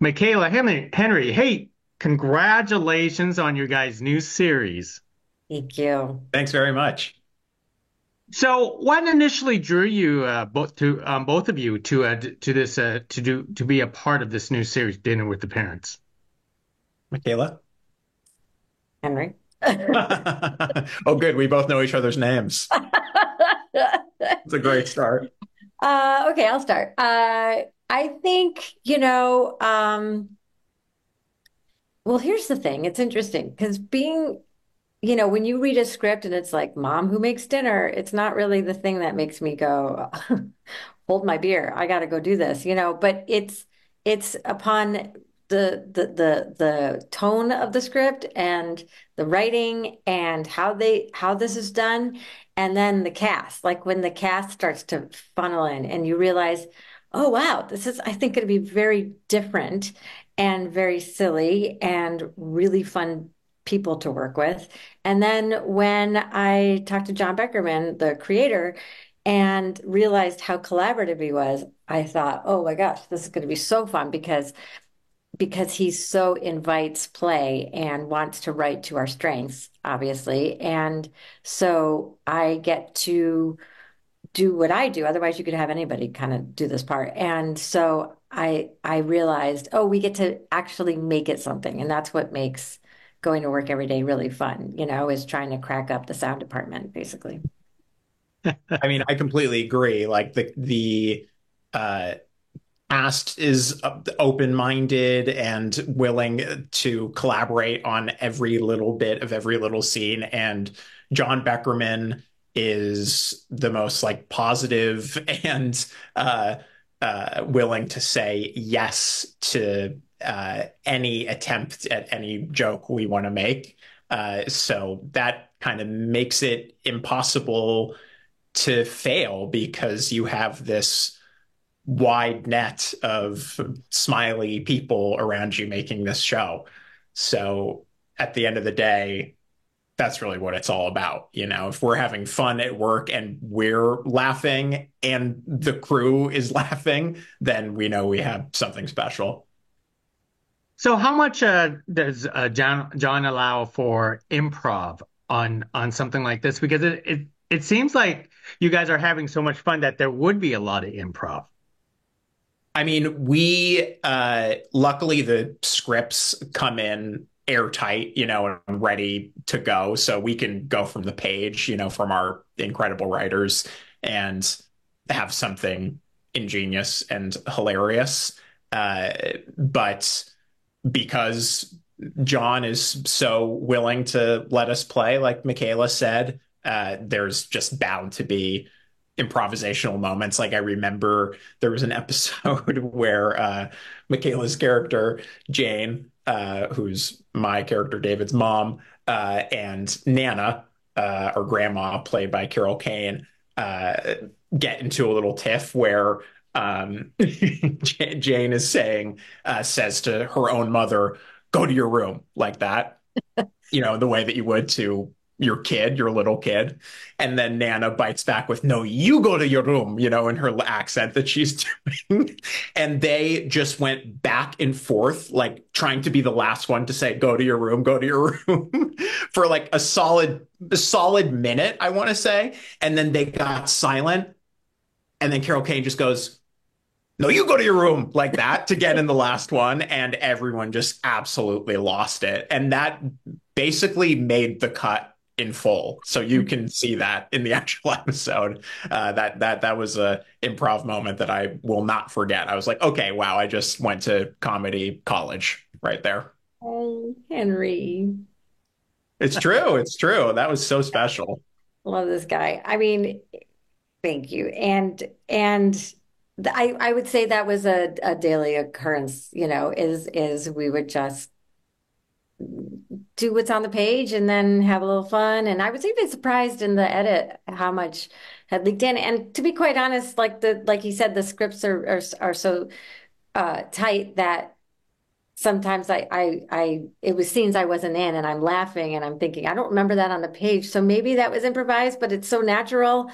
Michaela Henry, hey, congratulations on your guys' new series. Thank you. Thanks very much. So, what initially drew you both of you to this to be a part of this new series, Dinner with the Parents? Michaela? Henry. Oh, good. We both know each other's names. It's a great start. Okay, I'll start. I think, well, here's the thing. It's interesting because when you read a script and it's like mom who makes dinner, it's not really the thing that makes me go, hold my beer. I got to go do this, but it's upon the tone of the script and the writing and how this is done, and then the cast. Like when the cast starts to funnel in and you realize, oh wow, this is I think going to be very different and very silly and really fun people to work with. And then when I talked to John Beckerman, the creator, and realized how collaborative he was, I thought, oh my gosh, this is going to be so fun because he so invites play and wants to write to our strengths, obviously. And so I get to do what I do. Otherwise, you could have anybody kind of do this part. And so I realized, oh, we get to actually make it something. And that's what makes going to work every day really fun, is trying to crack up the sound department, basically. I mean, I completely agree. Like the uh cast is open-minded and willing to collaborate on every little bit of every little scene. And John Beckerman is the most like positive and willing to say yes to any attempt at any joke we want to make. So that kind of makes it impossible to fail because you have this wide net of smiley people around you making this show. So at the end of the day, that's really what it's all about. You know, if we're having fun at work and we're laughing and the crew is laughing, then we know we have something special. So, how much does John allow for improv on something like this? Because it seems like you guys are having so much fun that there would be a lot of improv. I mean, we luckily the scripts come in airtight, you know, and ready to go. So we can go from the page, you know, from our incredible writers and have something ingenious and hilarious. But because John is so willing to let us play, like Michaela said, there's just bound to be improvisational moments. Like I remember there was an episode where Michaela's character Jane, who's my character David's mom, and Nana, or grandma, played by Carol Kane, get into a little tiff where Jane is saying, says to her own mother, "Go to your room," like that, you know, the way that you would to your kid, your little kid. And then Nana bites back with, "No, you go to your room," you know, in her accent that she's doing. And they just went back and forth, like trying to be the last one to say, "Go to your room, go to your room," for like a solid minute, I want to say. And then they got silent. And then Carol Kane just goes, "No, you go to your room," like that to get in the last one. And everyone just absolutely lost it. And that basically made the cut in full. So you can see that in the actual episode. That was a improv moment that I will not forget. I was like, okay, wow, I just went to comedy college right there. Oh, Henry. It's true. It's true. That was so special. Love this guy. I mean, thank you. I would say that was a daily occurrence, is we would just do what's on the page and then have a little fun. And I was even surprised in the edit how much had leaked in. And to be quite honest, like you said, the scripts are so tight that sometimes it was scenes I wasn't in and I'm laughing and I'm thinking, I don't remember that on the page. So maybe that was improvised, but it's so natural.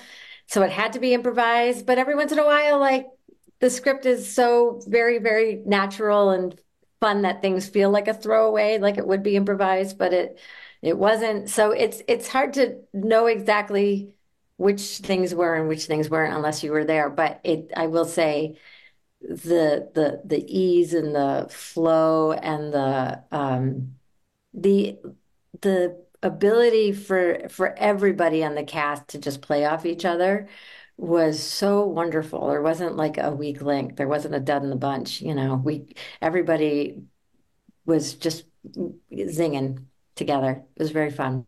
So it had to be improvised. But every once in a while, like the script is so very, very natural fun that things feel like a throwaway, like it would be improvised, but it wasn't. So it's hard to know exactly which things were and which things weren't unless you were there. But it I will say the ease and the flow and the the ability for everybody on the cast to just play off each other was so wonderful. There wasn't like a weak link. There wasn't a dud in the bunch. Everybody was just zinging together. It was very fun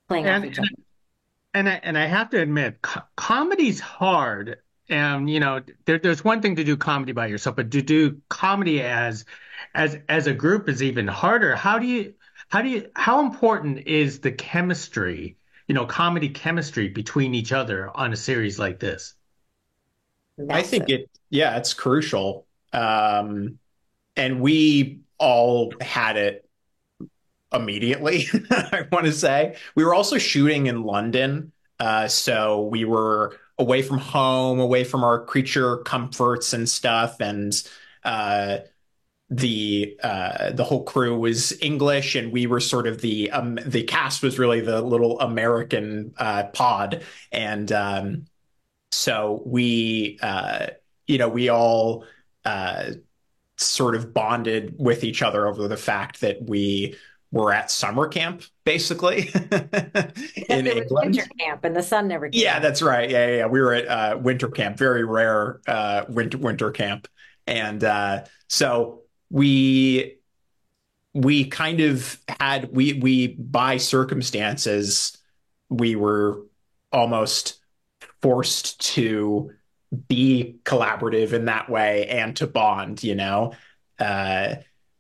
playing off And each other. and I have to admit, comedy's hard. And there's one thing to do comedy by yourself, but to do comedy as a group is even harder. How important is the chemistry, comedy chemistry between each other on a series like this? I think Massive. yeah, it's crucial. And we all had it immediately, I want to say. We were also shooting in London. So we were away from home, away from our creature comforts and stuff. And uh, the whole crew was English, and we were sort of the cast was really the little American pod. And so we all uh, sort of bonded with each other over the fact that we were at summer camp, basically, in Except it was winter England. camp and the sun never came Yeah, out. that's right. Yeah. We were at winter camp, very rare winter camp, and so we kind of had we by circumstances we were almost forced to be collaborative in that way and to bond, Uh,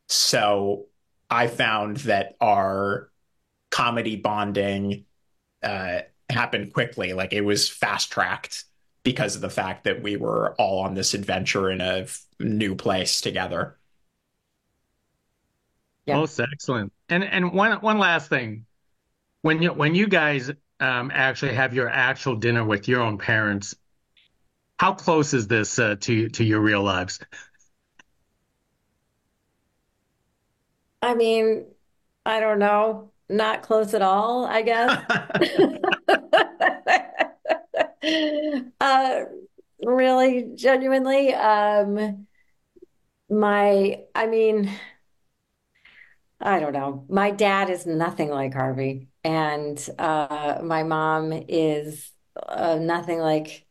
so I found that our comedy bonding uh, happened quickly. Like it was fast tracked because of the fact that we were all on this adventure in a new place together. Yep. Most excellent. And one last thing. When you guys actually have your actual dinner with your own parents, how close is this to your real lives? I mean, I don't know. Not close at all, I guess. Uh, really, genuinely, I mean, I don't know. My dad is nothing like Harvey, and my mom is nothing like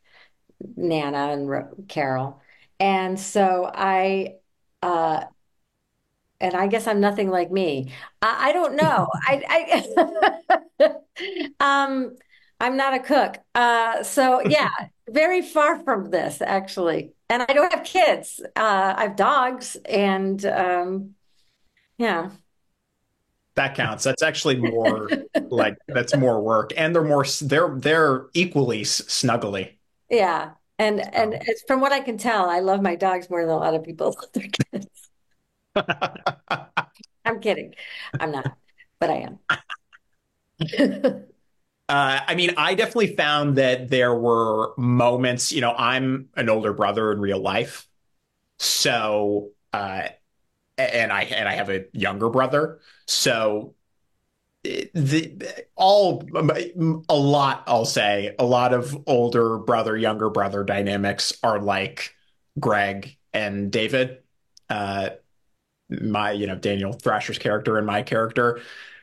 Nana and Carol. And so uh, and I guess I'm nothing like me. I don't know. I'm not a cook. So yeah, very far from this actually. And I don't have kids. I have dogs, and yeah, That counts. That's actually more like that's more work, and they're equally snuggly. yeah. And So. it's, from what I can tell, I love my dogs more than a lot of people love their kids. I'm kidding. I'm not, but I am. I mean, I definitely found that there were moments, I'm an older brother in real life. So, and I have a younger brother. So the all a lot, I'll say, a lot of older brother, younger brother dynamics are like Greg and David. Uh, my, Daniel Thrasher's character and my character,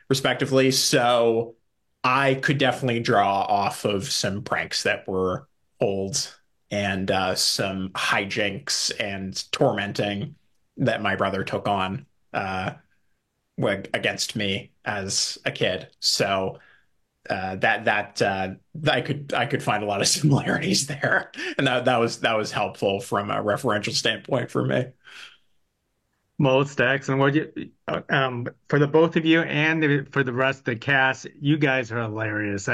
respectively. So I could definitely draw off of some pranks that were old and some hijinks and tormenting that my brother took on against me as a kid. So I could find a lot of similarities there, and that was helpful from a referential standpoint for me. Most excellent. For the both of you and for the rest of the cast, you guys are hilarious.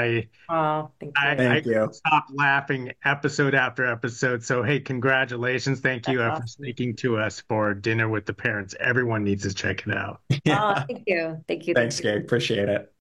Oh, thank I you. Thank couldn't you. stop laughing episode after episode. So hey, congratulations. Thank That's you for awesome. speaking to us for Dinner with the Parents. Everyone needs to check it out. Oh, Yeah. thank you. Thank you. Thank Thanks, you. Gabe. Appreciate it.